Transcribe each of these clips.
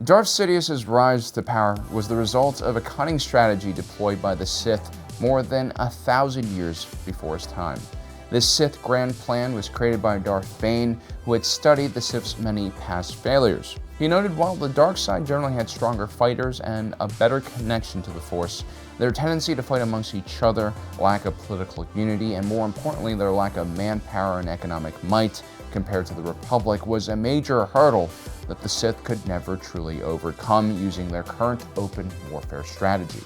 Darth Sidious's rise to power was the result of a cunning strategy deployed by the Sith more than 1,000 years before his time. This Sith Grand Plan was created by Darth Bane, who had studied the Sith's many past failures. He noted while the dark side generally had stronger fighters and a better connection to the Force, their tendency to fight amongst each other, lack of political unity, and more importantly, their lack of manpower and economic might compared to the Republic was a major hurdle that the Sith could never truly overcome using their current open warfare strategy.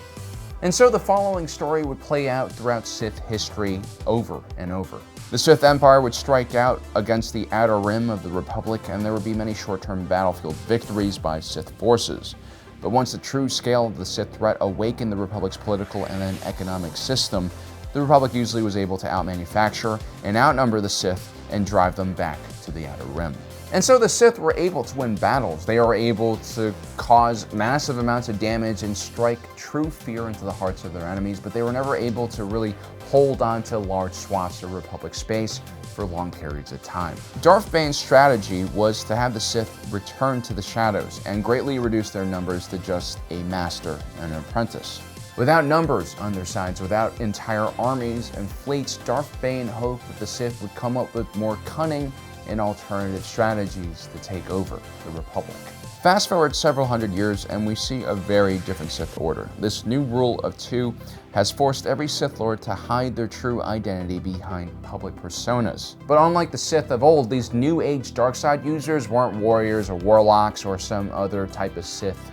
And so the following story would play out throughout Sith history over and over. The Sith Empire would strike out against the outer rim of the Republic, and there would be many short-term battlefield victories by Sith forces. But once the true scale of the Sith threat awakened the Republic's political and then economic system, the Republic usually was able to outmanufacture and outnumber the Sith and drive them back to the outer rim. And so the Sith were able to win battles. They were able to cause massive amounts of damage and strike true fear into the hearts of their enemies, but they were never able to really hold on to large swaths of Republic space for long periods of time. Darth Bane's strategy was to have the Sith return to the shadows and greatly reduce their numbers to just a master and an apprentice. Without numbers on their sides, without entire armies and fleets, Darth Bane hoped that the Sith would come up with more cunning and alternative strategies to take over the Republic. Fast forward several hundred years and we see a very different Sith Order. This new rule of two has forced every Sith Lord to hide their true identity behind public personas. But unlike the Sith of old, these new age darkside users weren't warriors or warlocks or some other type of Sith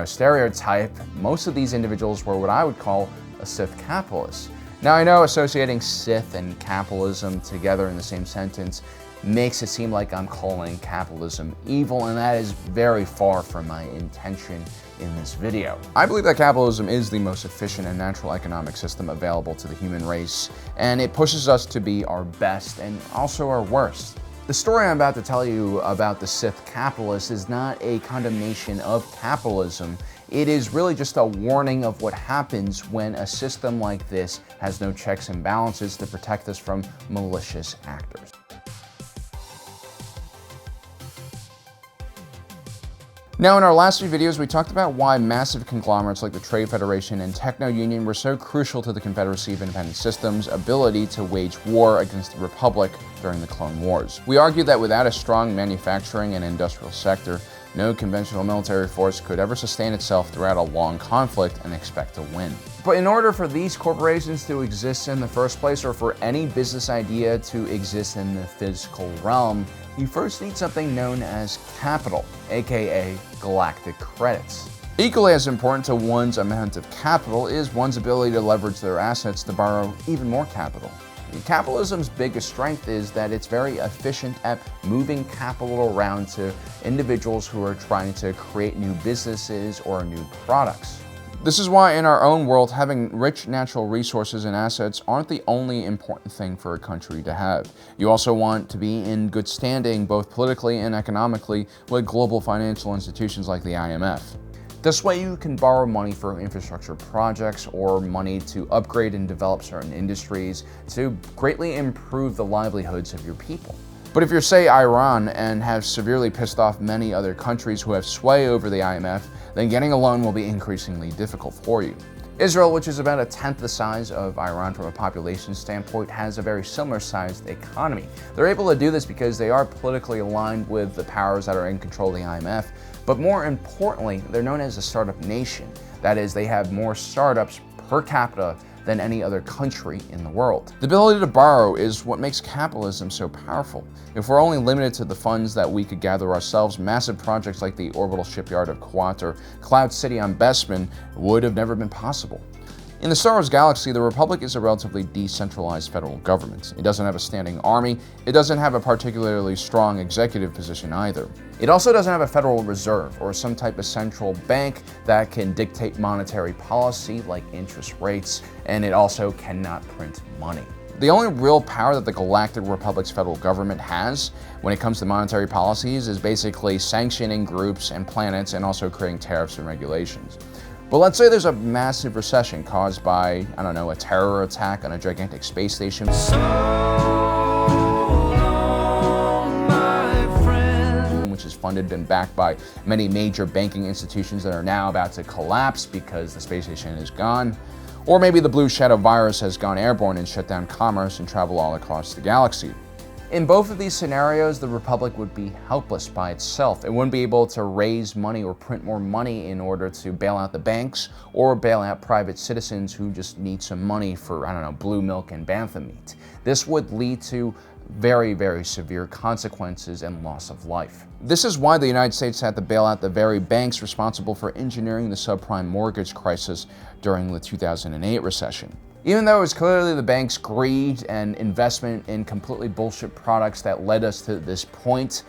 stereotype. Most of these individuals were what I would call a Sith capitalist. Now I know associating Sith and capitalism together in the same sentence makes it seem like I'm calling capitalism evil, and that is very far from my intention in this video. I believe that capitalism is the most efficient and natural economic system available to the human race, and it pushes us to be our best and also our worst. The story I'm about to tell you about the Sith capitalist is not a condemnation of capitalism. It is really just a warning of what happens when a system like this has no checks and balances to protect us from malicious actors. Now, in our last few videos, we talked about why massive conglomerates like the Trade Federation and Techno-Union were so crucial to the Confederacy of Independent Systems' ability to wage war against the Republic during the Clone Wars. We argued that without a strong manufacturing and industrial sector, no conventional military force could ever sustain itself throughout a long conflict and expect to win. But in order for these corporations to exist in the first place, or for any business idea to exist in the physical realm, you first need something known as capital, aka galactic credits. Equally as important to one's amount of capital is one's ability to leverage their assets to borrow even more capital. Capitalism's biggest strength is that it's very efficient at moving capital around to individuals who are trying to create new businesses or new products. This is why in our own world, having rich natural resources and assets aren't the only important thing for a country to have. You also want to be in good standing, both politically and economically, with global financial institutions like the IMF. This way you can borrow money for infrastructure projects or money to upgrade and develop certain industries to greatly improve the livelihoods of your people. But if you're, say, Iran and have severely pissed off many other countries who have sway over the IMF, then getting a loan will be increasingly difficult for you. Israel, which is about a tenth the size of Iran from a population standpoint, has a very similar sized economy. They're able to do this because they are politically aligned with the powers that are in control of the IMF, but more importantly, they're known as a startup nation. That is, they have more startups per capita than any other country in the world. The ability to borrow is what makes capitalism so powerful. If we're only limited to the funds that we could gather ourselves, massive projects like the orbital shipyard of Kuwait or Cloud City on Bespin would have never been possible. In the Star Wars galaxy, the Republic is a relatively decentralized federal government. It doesn't have a standing army. It doesn't have a particularly strong executive position either. It also doesn't have a Federal Reserve or some type of central bank that can dictate monetary policy like interest rates, and it also cannot print money. The only real power that the Galactic Republic's federal government has when it comes to monetary policies is basically sanctioning groups and planets and also creating tariffs and regulations. But let's say there's a massive recession caused by, I don't know, a terror attack on a gigantic space station. Which is funded and backed by many major banking institutions that are now about to collapse because the space station is gone. Or maybe the Blue Shadow virus has gone airborne and shut down commerce and travel all across the galaxy. In both of these scenarios, the Republic would be helpless by itself. It wouldn't be able to raise money or print more money in order to bail out the banks or bail out private citizens who just need some money for, I don't know, blue milk and bantha meat. This would lead to very, very severe consequences and loss of life. This is why the United States had to bail out the very banks responsible for engineering the subprime mortgage crisis during the 2008 recession. Even though it was clearly the bank's greed and investment in completely bullshit products that led us to this point,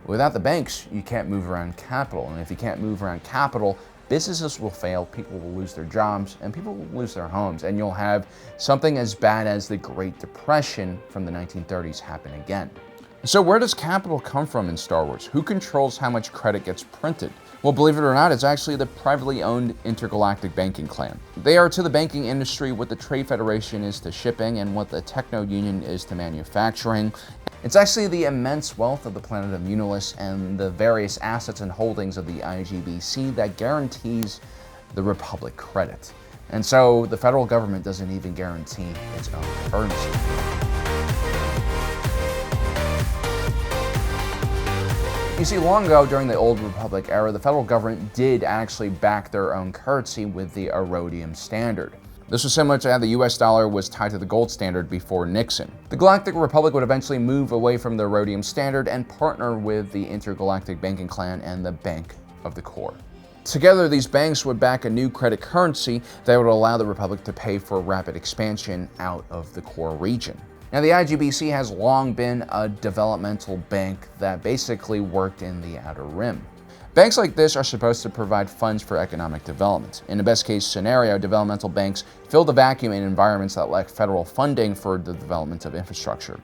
without the banks, you can't move around capital. And if you can't move around capital, businesses will fail, people will lose their jobs, and people will lose their homes. And you'll have something as bad as the Great Depression from the 1930s happen again. So where does capital come from in Star Wars? Who controls how much credit gets printed? Well, believe it or not, it's actually the privately owned Intergalactic Banking Clan. They are to the banking industry what the Trade Federation is to shipping and what the Techno Union is to manufacturing. It's actually the immense wealth of the planet of Unilis and the various assets and holdings of the IGBC that guarantees the Republic credit. And so the federal government doesn't even guarantee its own currency. You see, long ago during the Old Republic era, the federal government did actually back their own currency with the Rhodium Standard. This was similar to how the US dollar was tied to the gold standard before Nixon. The Galactic Republic would eventually move away from the Rhodium Standard and partner with the Intergalactic Banking Clan and the Bank of the Core. Together, these banks would back a new credit currency that would allow the Republic to pay for rapid expansion out of the core region. Now, the IGBC has long been a developmental bank that basically worked in the Outer Rim. Banks like this are supposed to provide funds for economic development. In the best case scenario, developmental banks fill the vacuum in environments that lack federal funding for the development of infrastructure,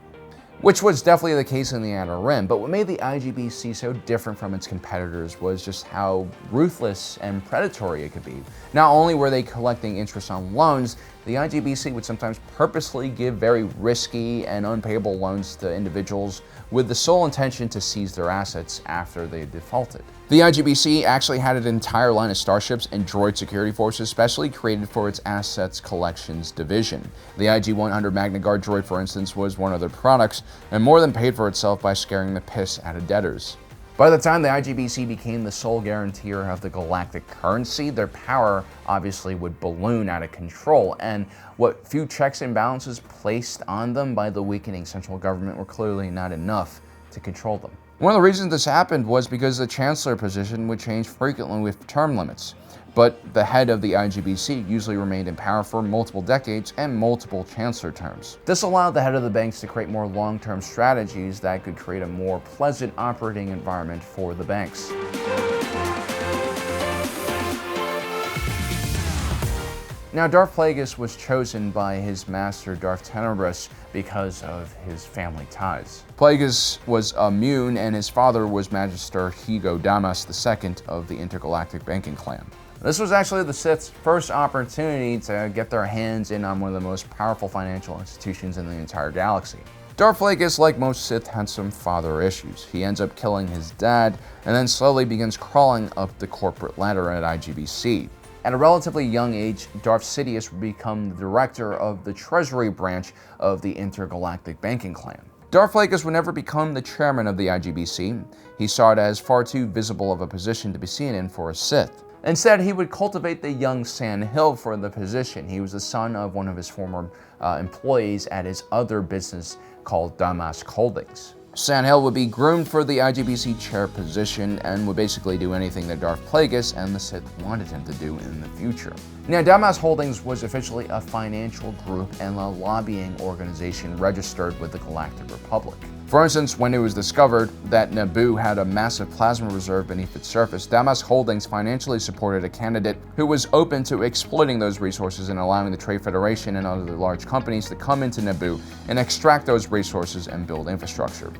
which was definitely the case in the Outer Rim. But what made the IGBC so different from its competitors was just how ruthless and predatory it could be. Not only were they collecting interest on loans, the IGBC would sometimes purposely give very risky and unpayable loans to individuals with the sole intention to seize their assets after they defaulted. The IGBC actually had an entire line of starships and droid security forces specially created for its assets collections division. The IG-100 Magna Guard droid, for instance, was one of their products and more than paid for itself by scaring the piss out of debtors. By the time the IGBC became the sole guarantor of the galactic currency, their power obviously would balloon out of control, and what few checks and balances placed on them by the weakening central government were clearly not enough to control them. One of the reasons this happened was because the chancellor position would change frequently with term limits, but the head of the IGBC usually remained in power for multiple decades and multiple chancellor terms. This allowed the head of the banks to create more long-term strategies that could create a more pleasant operating environment for the banks. Now, Darth Plagueis was chosen by his master Darth Tenebrous because of his family ties. Plagueis was immune, and his father was Magister Higo Damask II of the Intergalactic Banking Clan. This was actually the Sith's first opportunity to get their hands in on one of the most powerful financial institutions in the entire galaxy. Darth Plagueis, like most Sith, had some father issues. He ends up killing his dad, and then slowly begins crawling up the corporate ladder at IGBC. At a relatively young age, Darth Sidious would become the director of the Treasury branch of the Intergalactic Banking Clan. Darth Plagueis would never become the chairman of the IGBC. He saw it as far too visible of a position to be seen in for a Sith. Instead, he would cultivate the young San Hill for the position. He was the son of one of his former employees at his other business called DAMASK Holdings. San Hill would be groomed for the IGBC chair position and would basically do anything that Darth Plagueis and the Sith wanted him to do in the future. Now, DAMASK Holdings was officially a financial group and a lobbying organization registered with the Galactic Republic. For instance, when it was discovered that Naboo had a massive plasma reserve beneath its surface, DAMASK Holdings financially supported a candidate who was open to exploiting those resources and allowing the Trade Federation and other large companies to come into Naboo and extract those resources and build infrastructure.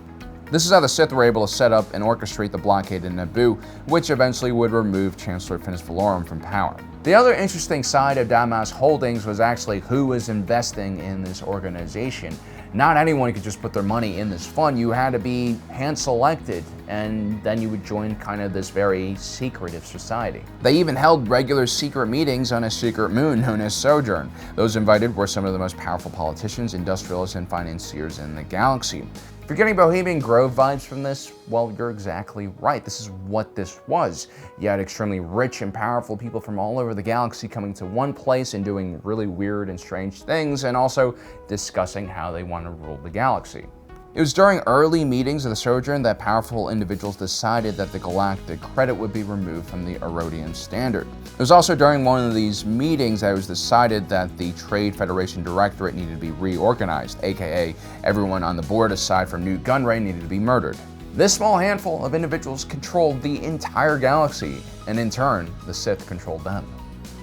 This is how the Sith were able to set up and orchestrate the blockade in Naboo, which eventually would remove Chancellor Finis Valorum from power. The other interesting side of DAMASK Holdings was actually who was investing in this organization. Not anyone could just put their money in this fund. You had to be hand-selected, and then you would join kind of this very secretive society. They even held regular secret meetings on a secret moon known as Sojourn. Those invited were some of the most powerful politicians, industrialists, and financiers in the galaxy. If you're getting Bohemian Grove vibes from this, well, you're exactly right. This is what this was. You had extremely rich and powerful people from all over the galaxy coming to one place and doing really weird and strange things, and also discussing how they want to rule the galaxy. It was during early meetings of the Sojourn that powerful individuals decided that the galactic credit would be removed from the Erodian standard. It was also during one of these meetings that it was decided that the Trade Federation Directorate needed to be reorganized, aka everyone on the board aside from Newt Gunray needed to be murdered. This small handful of individuals controlled the entire galaxy, and in turn, the Sith controlled them.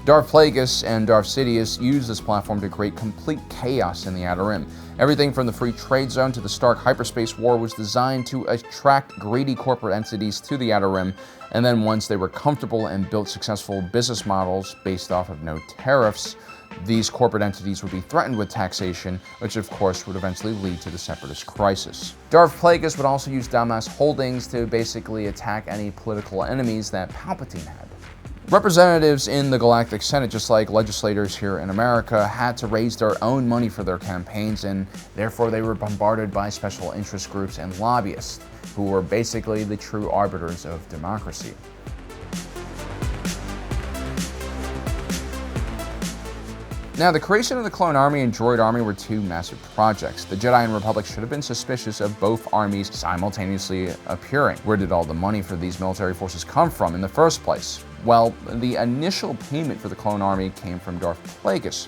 Darth Plagueis and Darth Sidious used this platform to create complete chaos in the Outer Rim. Everything from the Free Trade Zone to the Stark Hyperspace War was designed to attract greedy corporate entities to the Outer Rim, and then once they were comfortable and built successful business models based off of no tariffs, these corporate entities would be threatened with taxation, which of course would eventually lead to the Separatist crisis. Darth Plagueis would also use DAMASK holdings to basically attack any political enemies that Palpatine had. Representatives in the Galactic Senate, just like legislators here in America, had to raise their own money for their campaigns, and therefore they were bombarded by special interest groups and lobbyists, who were basically the true arbiters of democracy. Now, the creation of the Clone Army and Droid Army were two massive projects. The Jedi and Republic should have been suspicious of both armies simultaneously appearing. Where did all the money for these military forces come from in the first place? Well, the initial payment for the Clone Army came from Darth Plagueis.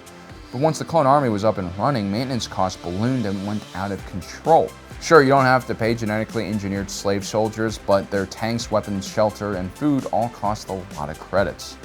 But once the Clone Army was up and running, maintenance costs ballooned and went out of control. Sure, you don't have to pay genetically engineered slave soldiers, but their tanks, weapons, shelter, and food all cost a lot of credits.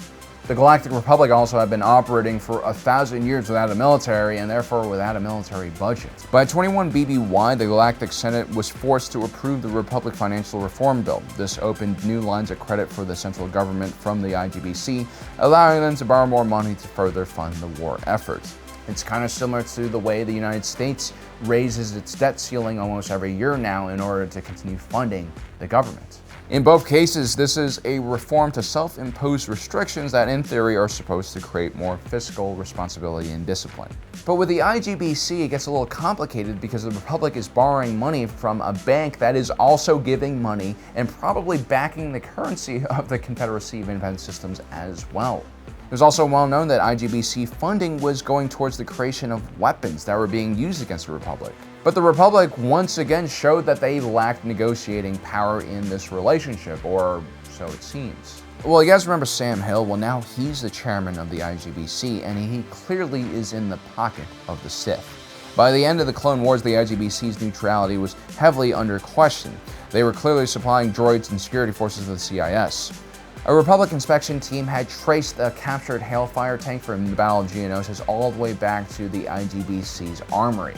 The Galactic Republic also had been operating for 1,000 years without a military, and therefore without a military budget. By 21 BBY, the Galactic Senate was forced to approve the Republic Financial Reform Bill. This opened new lines of credit for the central government from the IGBC, allowing them to borrow more money to further fund the war effort. It's kind of similar to the way the United States raises its debt ceiling almost every year now in order to continue funding the government. In both cases, this is a reform to self-imposed restrictions that in theory are supposed to create more fiscal responsibility and discipline. But with the IGBC, it gets a little complicated because the Republic is borrowing money from a bank that is also giving money and probably backing the currency of the Confederacy of Independent Systems as well. It was also well known that IGBC funding was going towards the creation of weapons that were being used against the Republic. But the Republic once again showed that they lacked negotiating power in this relationship, or so it seems. Well, you guys remember Sam Hill? Well, now he's the chairman of the IGBC, and he clearly is in the pocket of the Sith. By the end of the Clone Wars, the IGBC's neutrality was heavily under question. They were clearly supplying droids and security forces of the CIS. A Republic inspection team had traced the captured Hailfire tank from the Battle of Geonosis all the way back to the IGBC's armory.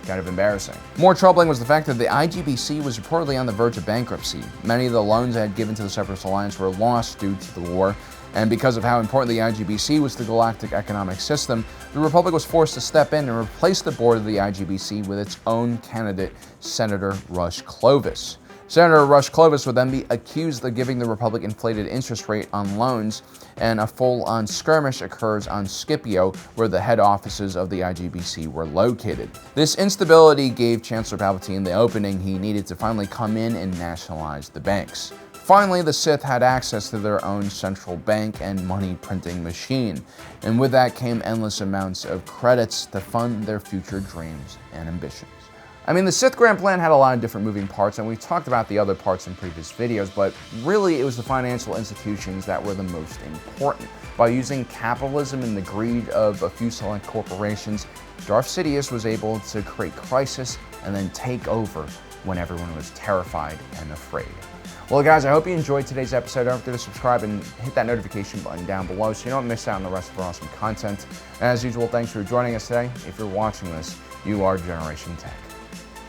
Kind of embarrassing. More troubling was the fact that the IGBC was reportedly on the verge of bankruptcy. Many of the loans it had given to the Separatist Alliance were lost due to the war, and because of how important the IGBC was to the galactic economic system, the Republic was forced to step in and replace the board of the IGBC with its own candidate, Senator Rush Clovis. Senator Rush Clovis would then be accused of giving the Republic inflated interest rate on loans, and a full-on skirmish occurs on Scipio, where the head offices of the IGBC were located. This instability gave Chancellor Palpatine the opening he needed to finally come in and nationalize the banks. Finally, the Sith had access to their own central bank and money printing machine, and with that came endless amounts of credits to fund their future dreams and ambitions. I mean, the Sith Grand Plan had a lot of different moving parts, and we've talked about the other parts in previous videos, but really it was the financial institutions that were the most important. By using capitalism and the greed of a few select corporations, Darth Sidious was able to create crisis and then take over when everyone was terrified and afraid. Well, guys, I hope you enjoyed today's episode. Don't forget to subscribe and hit that notification button down below so you don't miss out on the rest of our awesome content. And as usual, thanks for joining us today. If you're watching this, you are Generation Tech.